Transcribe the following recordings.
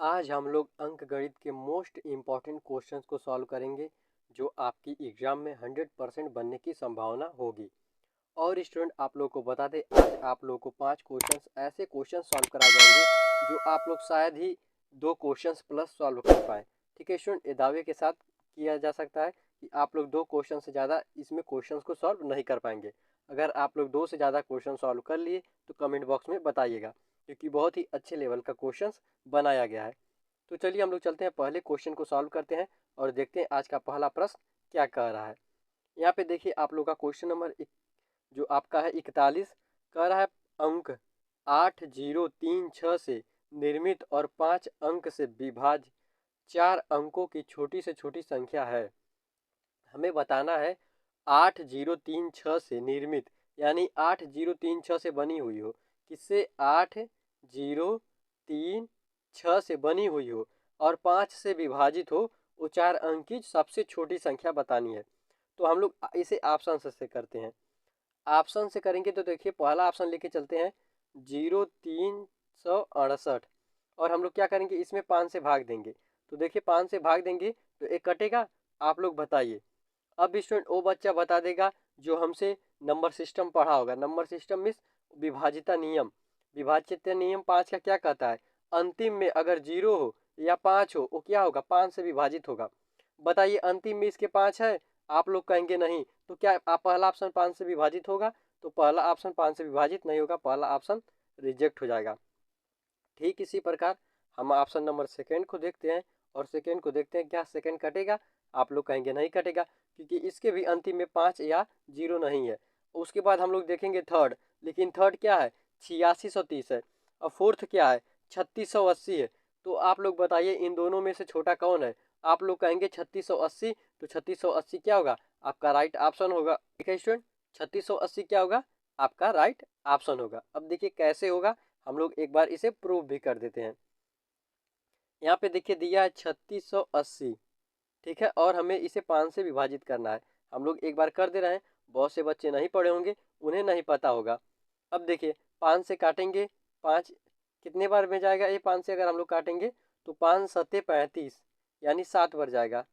आज हम लोग अंकगणित के मोस्ट इम्पॉर्टेंट क्वेश्चंस को सॉल्व करेंगे जो आपकी एग्जाम में 100% बनने की संभावना होगी। और स्टूडेंट आप लोग को बता दें, आज आप लोग को 5 क्वेश्चंस ऐसे क्वेश्चंस सॉल्व कराए जाएंगे जो आप लोग शायद ही 2 क्वेश्चंस प्लस सॉल्व कर पाएँ। ठीक है स्टूडेंट, ये दावे के साथ किया जा सकता है कि आप लोग 2 क्वेश्चन से ज़्यादा इसमें क्वेश्चंस को सॉल्व नहीं कर पाएंगे। अगर आप लोग 2 से ज़्यादा क्वेश्चन सॉल्व कर लिए तो कमेंट बॉक्स में बताइएगा, क्योंकि बहुत ही अच्छे लेवल का क्वेश्चंस बनाया गया है। तो चलिए हम लोग चलते हैं, पहले क्वेश्चन को सॉल्व करते हैं और देखते हैं आज का पहला प्रश्न क्या कह रहा है। यहाँ पे देखिए आप लोग का क्वेश्चन नंबर जो आपका है 41 कह रहा है, अंक 8036 से निर्मित और 5 अंक से विभाज्य 4 अंकों की छोटी से छोटी संख्या है। हमें बताना है 8036 से निर्मित, यानी 8036 से बनी हुई हो। किससे? 8036 से बनी हुई हो और 5 से विभाजित हो, वो 4 अंक की सबसे छोटी संख्या बतानी है। तो हम लोग इसे ऑप्शन से करते हैं। ऑप्शन से करेंगे तो देखिए पहला ऑप्शन लेके चलते हैं 0368, और हम लोग क्या करेंगे, इसमें 5 से भाग देंगे। तो देखिए 5 से भाग देंगे तो एक कटेगा। आप लोग बताइए। अब स्टूडेंट वो बच्चा बता देगा जो हमसे नंबर सिस्टम पढ़ा होगा। नंबर सिस्टम मीन्स विभाजिता नियम। विभाजिता नियम 5 का क्या कहता है? अंतिम में अगर 0 हो या 5 हो, वो क्या होगा? 5 से विभाजित होगा। बताइए, अंतिम में इसके 5 है, आप लोग कहेंगे नहीं, तो क्या आप पहला ऑप्शन 5 से विभाजित होगा? तो पहला ऑप्शन 5 से विभाजित नहीं होगा, पहला ऑप्शन रिजेक्ट हो जाएगा। ठीक इसी प्रकार हम ऑप्शन नंबर सेकेंड को देखते हैं, और सेकेंड को देखते हैं क्या सेकेंड कटेगा? आप लोग कहेंगे नहीं कटेगा, क्योंकि इसके भी अंतिम में 5 या 0 नहीं है। उसके बाद हम लोग देखेंगे थर्ड, लेकिन थर्ड क्या है? 8630 है। और फोर्थ क्या है? 3680 है। तो आप लोग बताइए इन दोनों में से छोटा कौन है? आप लोग कहेंगे 3680, तो 3680 क्या होगा? आपका राइट ऑप्शन होगा। ठीक है स्टूडेंट, 3680 क्या होगा? आपका राइट ऑप्शन होगा। अब देखिए कैसे होगा, हम लोग एक बार इसे प्रूव भी कर देते हैं। यहाँ पे देखिए दिया है 3680, ठीक है, और हमें इसे 5 से विभाजित करना है। हम लोग एक बार कर दे रहे हैं, बहुत से बच्चे नहीं पढ़े होंगे, उन्हें नहीं पता होगा। अब देखिए 5 से काटेंगे, 5 कितने बार में जाएगा? ये 5 से अगर हम लोग काटेंगे तो 5 सत्ते 35, यानी 7 बार जाएगा,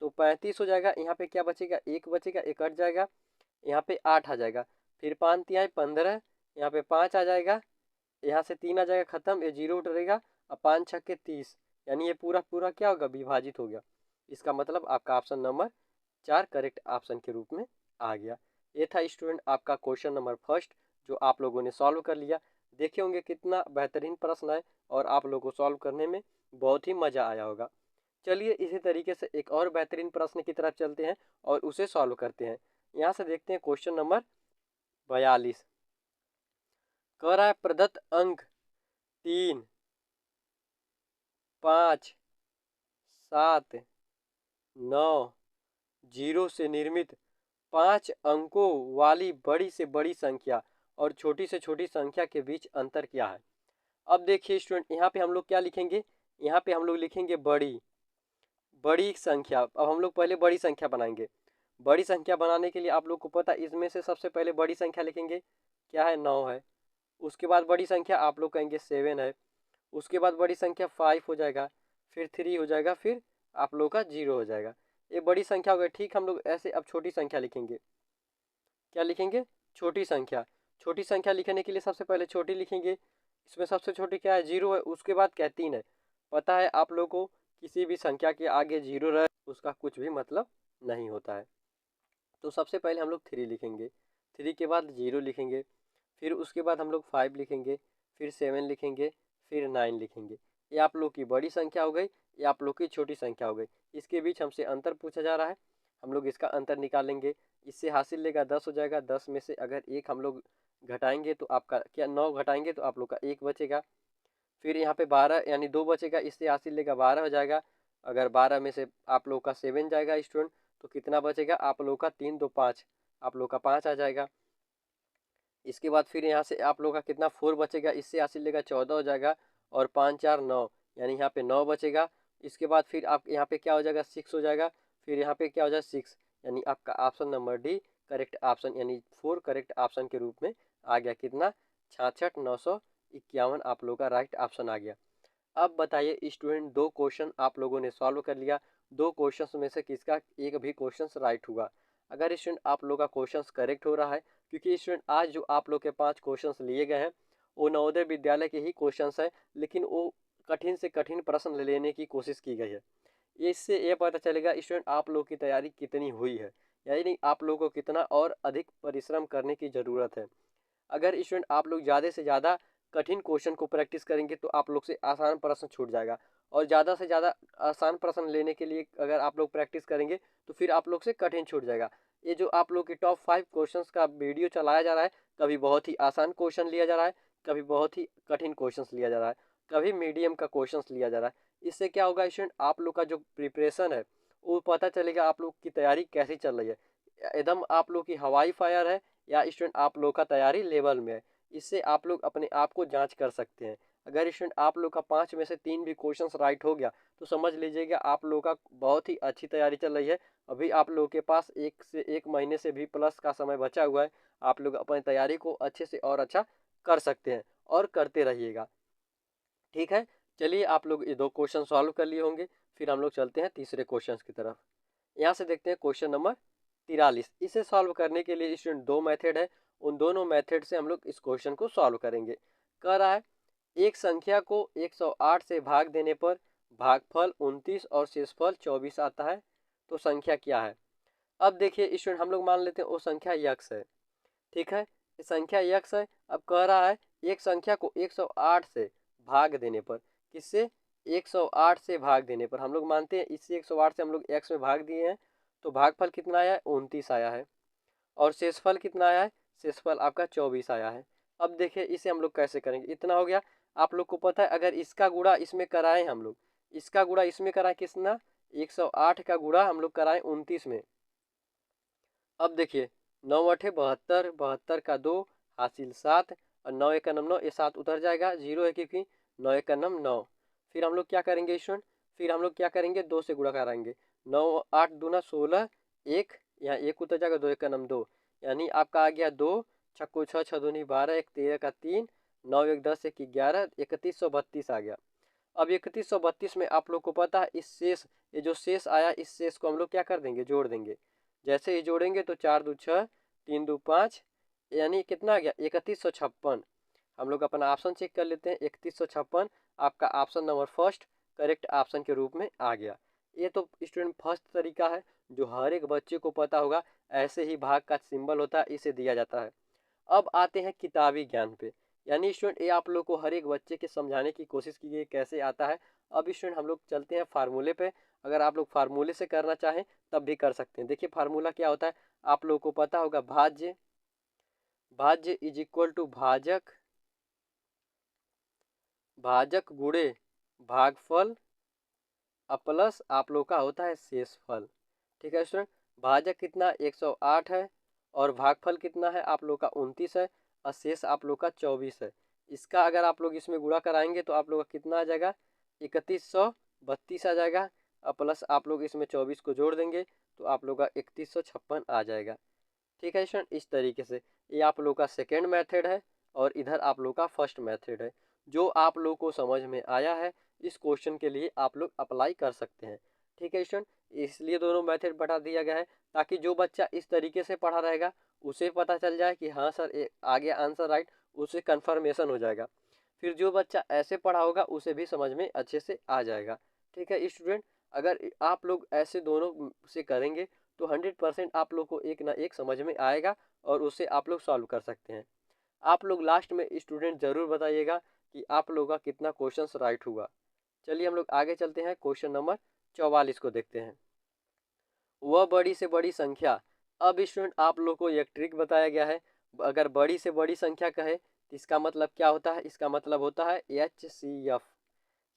तो 35 हो जाएगा। यहाँ पे क्या बचेगा? 1 बचेगा, 1 कट जाएगा, यहाँ पे 8 आ जाएगा, फिर 5 तिहाई 15, यहाँ पे 5 आ जाएगा, यहाँ से 3 आ जाएगा, खत्म, ये 0 उठेगा, और 5 छक्के 30, यानी ये पूरा पूरा क्या होगा? विभाजित हो गया। इसका मतलब आपका ऑप्शन नंबर 4 करेक्ट ऑप्शन के रूप में आ गया। ये था स्टूडेंट आपका क्वेश्चन नंबर फर्स्ट, जो आप लोगों ने सॉल्व कर लिया। देखे होंगे कितना बेहतरीन प्रश्न है, और आप लोगों को सॉल्व करने में बहुत ही मज़ा आया होगा। चलिए इसी तरीके से एक और बेहतरीन प्रश्न की तरफ चलते हैं और उसे सॉल्व करते हैं। यहाँ से देखते हैं क्वेश्चन नंबर 42। कह रहा है प्रदत्त अंक 3, 5, 7, 9, 0 से निर्मित 5 अंकों वाली बड़ी से बड़ी संख्या और छोटी से छोटी संख्या के बीच अंतर क्या है? अब देखिए स्टूडेंट, यहाँ पे हम लोग क्या लिखेंगे? यहाँ पे हम लोग लिखेंगे बड़ी बड़ी संख्या। अब हम लोग पहले बड़ी संख्या बनाएंगे। बड़ी संख्या बनाने के लिए आप लोग को पता है, इसमें से सबसे पहले बड़ी संख्या लिखेंगे, क्या है? 9 है। उसके बाद बड़ी संख्या आप लोग कहेंगे 7 है। उसके बाद बड़ी संख्या 5 हो जाएगा, फिर 3 हो जाएगा, फिर आप लोग का 0 हो जाएगा। ये बड़ी संख्या हो गई। ठीक, हम लोग ऐसे अब छोटी संख्या लिखेंगे। क्या लिखेंगे? छोटी संख्या। छोटी संख्या लिखने के लिए सबसे पहले छोटी लिखेंगे। इसमें सबसे छोटी क्या है? 0 है। उसके बाद क्या है? 3 है। पता है आप लोग को, किसी भी संख्या के आगे 0 रहे उसका कुछ भी मतलब नहीं होता है। तो सबसे पहले हम लोग 3 लिखेंगे, 3 के बाद 0 लिखेंगे, फिर उसके बाद हम लोग 5 लिखेंगे, फिर 7 लिखेंगे, फिर 9 लिखेंगे। ये आप लोग की बड़ी संख्या हो गई, ये आप लोग की छोटी संख्या हो गई। इसके बीच हमसे अंतर पूछा जा रहा है, हम लोग इसका अंतर निकालेंगे। इससे हासिल लेगा 10 हो जाएगा। 10 में से अगर एक हम लोग घटाएंगे तो आपका क्या, 9 घटाएंगे तो आप लोग का 1 बचेगा। फिर यहाँ पे 12 यानी 2 बचेगा, इससे हासिल लेगा 12 हो जाएगा। अगर 12 में से आप लोग का 7 जाएगा स्टूडेंट, तो कितना बचेगा? आप लोग का 3 2 5, आप लोग का 5 आ जाएगा। इसके बाद फिर यहाँ से आप लोग का कितना? 4 बचेगा, इससे हासिल लेगा 14 हो जाएगा, और 5 4 9, यानी यहाँ पे 9 बचेगा। इसके बाद फिर आप यहाँ पे क्या हो जाएगा? 6 हो जाएगा। फिर यहाँ पे क्या हो जाएगा? 6, यानी आपका option number D correct option, यानी 4 करेक्ट ऑप्शन के रूप में आ गया। कितना? 66,951 आप लोग का राइट ऑप्शन आ गया। अब बताइए स्टूडेंट, दो क्वेश्चन आप लोगों ने सॉल्व कर लिया, दो क्वेश्चंस में से किसका एक भी क्वेश्चंस राइट हुआ। अगर स्टूडेंट आप लोगों का क्वेश्चंस करेक्ट हो रहा है, क्योंकि स्टूडेंट आज जो आप लोग के 5 क्वेश्चंस लिए गए हैं वो नवोदय विद्यालय के ही क्वेश्चंस है, लेकिन वो कठिन से कठिन प्रश्न लेने की कोशिश की गई है। इससे ये पता चलेगा स्टूडेंट आप लोग की तैयारी कितनी हुई है, यानी आप लोगों को कितना और अधिक परिश्रम करने की ज़रूरत है। अगर स्टूडेंट आप लोग ज़्यादा से ज़्यादा कठिन क्वेश्चन को प्रैक्टिस करेंगे तो आप लोग से आसान प्रश्न छूट जाएगा, और ज़्यादा से ज़्यादा आसान प्रश्न लेने के लिए अगर आप लोग प्रैक्टिस करेंगे तो फिर आप लोग से कठिन छूट जाएगा। ये जो आप लोग की टॉप 5 क्वेश्चंस का वीडियो चलाया जा रहा है, कभी बहुत ही आसान क्वेश्चन लिया जा रहा है, कभी बहुत ही कठिन क्वेश्चन लिया जा रहा है, कभी मीडियम का क्वेश्चन लिया जा रहा है। इससे क्या होगा स्टूडेंट, आप लोग का जो प्रिपरेशन है वो पता चलेगा आप लोग की तैयारी कैसी चल रही है, एकदम आप लोग की हवाई फायर है या स्टूडेंट आप लोग का तैयारी लेवल में है। इससे आप लोग अपने आप को जांच कर सकते हैं। अगर स्टूडेंट आप लोग का 5 में से 3 भी क्वेश्चंस राइट हो गया तो समझ लीजिएगा आप लोग का बहुत ही अच्छी तैयारी चल रही है। अभी आप लोगों के पास 1 महीने से भी प्लस का समय बचा हुआ है, आप लोग अपनी तैयारी को अच्छे से और अच्छा कर सकते हैं और करते रहिएगा। ठीक है, चलिए आप लोग ये 2 क्वेश्चन सॉल्व कर लिए होंगे, फिर हम लोग चलते हैं तीसरे क्वेश्चन की तरफ। यहाँ से देखते हैं क्वेश्चन नंबर 43। इसे सॉल्व करने के लिए स्टूडेंट 2 मेथड है, उन दोनों मेथड से हम लोग इस क्वेश्चन को सॉल्व करेंगे। कह रहा है एक संख्या को 108 से भाग देने पर भागफल 29 और शेषफल 24 आता है, तो संख्या क्या है। अब देखिए स्टूडेंट हम लोग मान लेते हैं वो संख्या यक्स है। ठीक है, ये संख्या यक्स है। अब कह रहा है एक संख्या को 108 से भाग देने पर, किससे, 108 से भाग देने पर, हम लोग मानते हैं इससे 108 से हम लोग x में भाग दिए हैं तो भागफल कितना आया है, 29 आया है, और शेषफल कितना आया है, शेषफल आपका 24 आया है। अब देखिए इसे हम लोग कैसे करेंगे, इतना हो गया। आप लोग को पता है अगर इसका गुणा इसमें कराएं हम लोग, इसका गुणा इसमें कराएं कितना, 108 का गुणा हम लोग कराएं 29 में। अब देखिए 9 अठे 72, 72 का 2 हासिल 7, और 9 एक का नम 9, ये 7 उतर जाएगा, 0 है क्योंकि 9 एक का नम 9। फिर हम लोग क्या करेंगे स्टूडेंट, फिर हम लोग क्या करेंगे 2 से गुणा कराएंगे, 9 8 दूना 16, 1 यहाँ 1 उतर जाएगा, 2 एक का नम 2, यानी आपका आ गया 2 छक्को 6 6 दूनी 12, 1 13 का 3, 9 1 10 1 11, 3132 आ गया। अब 3132 में आप लोग को पता है इस शेष, ये जो शेष आया इस शेष को हम लोग क्या कर देंगे, जोड़ देंगे। जैसे ही जोड़ेंगे तो 4 दू 6, 3 दू 5, यानी कितना आ गया 3156। हम लोग अपना ऑप्शन चेक कर लेते हैं, 3156 आपका option number first correct option के रूप में आ गया। ये तो स्टूडेंट फर्स्ट तरीका है जो हर एक बच्चे को पता होगा, ऐसे ही भाग का सिंबल होता है, इसे दिया जाता है। अब आते हैं किताबी ज्ञान पे, यानी स्टूडेंट ये आप लोग को हर एक बच्चे के समझाने की कोशिश की गई कैसे आता है। अब स्टूडेंट हम लोग चलते हैं फार्मूले पे, अगर आप लोग फार्मूले से करना चाहें तब भी कर सकते हैं। देखिए फार्मूला क्या होता है, आप लोग को पता होगा, भाज्य, भाज्य इज इक्वल टू भाजक, भाजक गुणे भागफल प्लस आप लोग का होता है शेषफल। ठीक है स्टूडेंट, भाजक कितना 108 है, और भागफल कितना है आप लोग का 29 है, और शेष आप लोग का 24 है। इसका अगर आप लोग इसमें गुणा कराएंगे तो आप लोग का कितना आ जाएगा, 3132 आ जाएगा, और प्लस आप लोग इसमें 24 को जोड़ देंगे तो आप लोग का 3156 आ जाएगा। ठीक है स्टूडेंट, इस तरीके से ये आप लोग का सेकेंड मेथड है, और इधर आप लोग का फर्स्ट मेथड है। जो आप लोग को समझ में आया है इस क्वेश्चन के लिए आप लोग अप्लाई कर सकते हैं। ठीक है स्टूडेंट, इसलिए दोनों मेथड बता दिया गया है ताकि जो बच्चा इस तरीके से पढ़ा रहेगा उसे पता चल जाए कि हाँ सर आ गया आंसर राइट, उसे कन्फर्मेशन हो जाएगा। फिर जो बच्चा ऐसे पढ़ा होगा उसे भी समझ में अच्छे से आ जाएगा। ठीक है स्टूडेंट, अगर आप लोग ऐसे दोनों से करेंगे तो 100% आप लोग को एक ना एक समझ में आएगा और उसे आप लोग सॉल्व कर सकते हैं। आप लोग लास्ट में स्टूडेंट ज़रूर बताइएगा कि आप लोगों का कितना क्वेश्चंस राइट हुआ। चलिए हम लोग आगे चलते हैं, क्वेश्चन नंबर 44 को देखते हैं। वह बड़ी से बड़ी संख्या, अब स्टूडेंट आप लोग को एक ट्रिक बताया गया है, अगर बड़ी से बड़ी संख्या कहे तो इसका मतलब क्या होता है, इसका मतलब होता है HCF,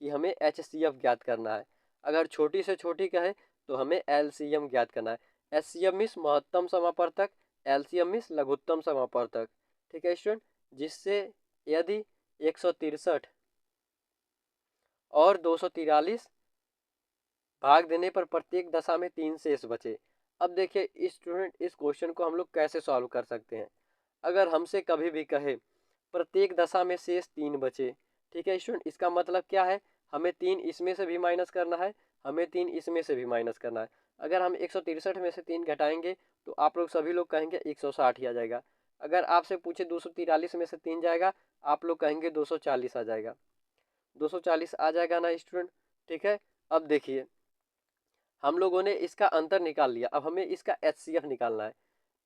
कि हमें HCF ज्ञात करना है। अगर छोटी से छोटी कहे तो हमें LCM ज्ञात करना है। HCF मीन्स महत्तम समापवर्तक, LCM मीन्स लघुत्तम समापवर्तक। ठीक है स्टूडेंट, जिससे यदि 163 और 243 भाग देने पर प्रत्येक दशा में 3 शेष बचे। अब देखिए स्टूडेंट इस क्वेश्चन को हम लोग कैसे सॉल्व कर सकते हैं। अगर हमसे कभी भी कहे प्रत्येक दशा में शेष 3 बचे, ठीक है स्टूडेंट, इसका मतलब क्या है, हमें 3 इसमें से भी माइनस करना है, हमें 3 इसमें से भी माइनस करना है। अगर हम 163 में से 3 घटाएंगे तो आप लोग सभी लोग कहेंगे 160 ही आ जाएगा। अगर आपसे पूछे 243 में से 3 जाएगा, आप लोग कहेंगे 240 आ जाएगा। 240 आ जाएगा ना स्टूडेंट? ठीक है। अब देखिए, हम लोगों ने इसका अंतर निकाल लिया, अब हमें इसका HCF निकालना है।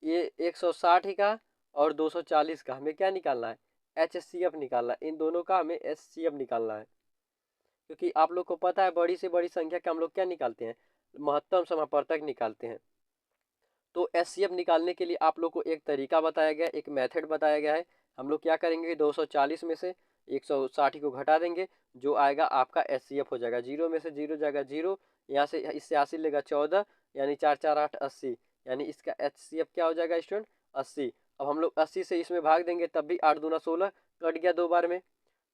ये 160 का और 240 का हमें क्या निकालना है? HCF निकालना है। इन दोनों का हमें HCF निकालना है, क्योंकि आप लोग को पता है बड़ी से बड़ी संख्या का हम लोग क्या निकालते हैं? महत्तम समापवर्तक निकालते हैं। तो HCF निकालने के लिए आप लोग को एक तरीका बताया गया, एक मेथड बताया गया है। हम लोग क्या करेंगे, 240 में से 160 को घटा देंगे, जो आएगा आपका HCF हो जाएगा। 0 में से 0 जाएगा 0, यहाँ से इससे 80 लेगा 14, यानी 4 4 8 80, यानी इसका HCF क्या हो जाएगा स्टूडेंट? 80। अब हम लोग 80 से इसमें भाग देंगे, तब भी 8 दूना 16 कट गया 2 बार में।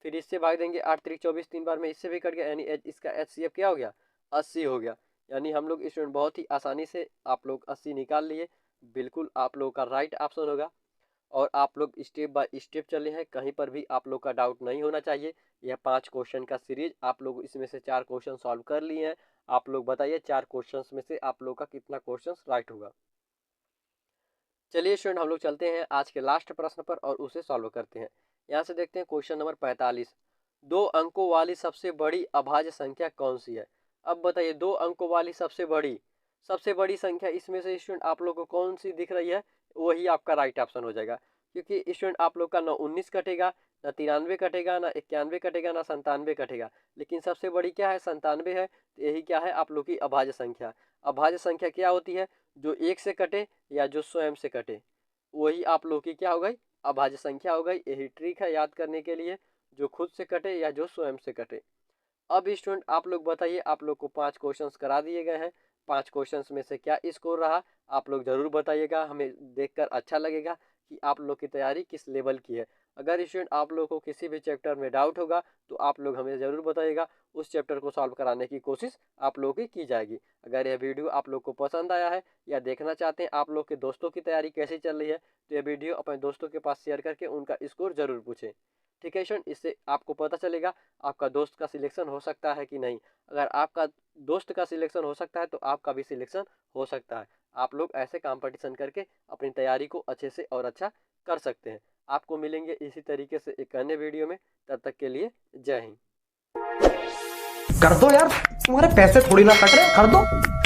फिर इससे भाग देंगे, 8 3 24 3 बार में, इससे भी कट गया, यानी इसका HCF क्या हो गया? 80 हो गया। यानी हम लोग स्टूडेंट बहुत ही आसानी से आप लोग 80 निकाल लिए। बिल्कुल आप लोगों का राइट ऑप्शन होगा, और आप लोग स्टेप बाय स्टेप चले हैं, कहीं पर भी आप लोग का डाउट नहीं होना चाहिए। यह 5 क्वेश्चन का सीरीज, आप लोग इसमें से 4 क्वेश्चन सॉल्व कर लिए हैं। आप लोग बताइए 4 क्वेश्चन में से आप लोग का कितना क्वेश्चन राइट होगा। चलिए स्टूडेंट, हम लोग चलते हैं आज के लास्ट प्रश्न पर और उसे सॉल्व करते हैं। यहाँ से देखते हैं क्वेश्चन नंबर 45। 2 अंकों वाली सबसे बड़ी अभाज्य संख्या कौन सी है? अब बताइए, 2 अंकों वाली सबसे बड़ी संख्या इसमें से स्टूडेंट आप लोग को कौन सी दिख रही है? वही आपका राइट ऑप्शन हो जाएगा, क्योंकि स्टूडेंट आप लोग का ना 19 कटेगा, ना 93 कटेगा, ना 91 कटेगा, ना 97 कटेगा, लेकिन सबसे बड़ी क्या है? 97 है। तो यही क्या है? आप लोग की अभाज्य संख्या। अभाज्य संख्या क्या होती है? जो 1 से कटे या जो स्वयं से कटे, वही आप लोग की क्या हो गई? अभाज्य संख्या हो गई। यही ट्रिक है याद करने के लिए, जो खुद से कटे या जो स्वयं से कटे। अब स्टूडेंट आप लोग बताइए, आप लोग को 5 क्वेश्चंस करा दिए गए हैं। 5 क्वेश्चंस में से क्या स्कोर रहा? आप लोग जरूर बताइएगा, हमें देखकर अच्छा लगेगा कि आप लोग की तैयारी किस लेवल की है। अगर स्टूडेंट आप लोग को किसी भी चैप्टर में डाउट होगा तो आप लोग हमें ज़रूर बताइएगा, उस चैप्टर को सॉल्व कराने की कोशिश आप लोगों की जाएगी। अगर यह वीडियो आप लोग को पसंद आया है या देखना चाहते हैं आप लोग के दोस्तों की तैयारी कैसी चल रही है, तो यह वीडियो अपने दोस्तों के पास शेयर करके उनका स्कोर जरूर पूछें। ठीक है स्टूडेंट, इससे आपको पता चलेगा आपका दोस्त का सिलेक्शन हो सकता है कि नहीं। अगर आपका दोस्त का सिलेक्शन हो सकता है तो आपका भी सिलेक्शन हो सकता है। आप लोग ऐसे कंपटीशन करके अपनी तैयारी को अच्छे से और अच्छा कर सकते हैं। आपको मिलेंगे इसी तरीके से एक अन्य वीडियो में, तब तक के लिए जय हिंद। कर दो यार, तुम्हारे पैसे थोड़ी ना कट रहे, कर दो।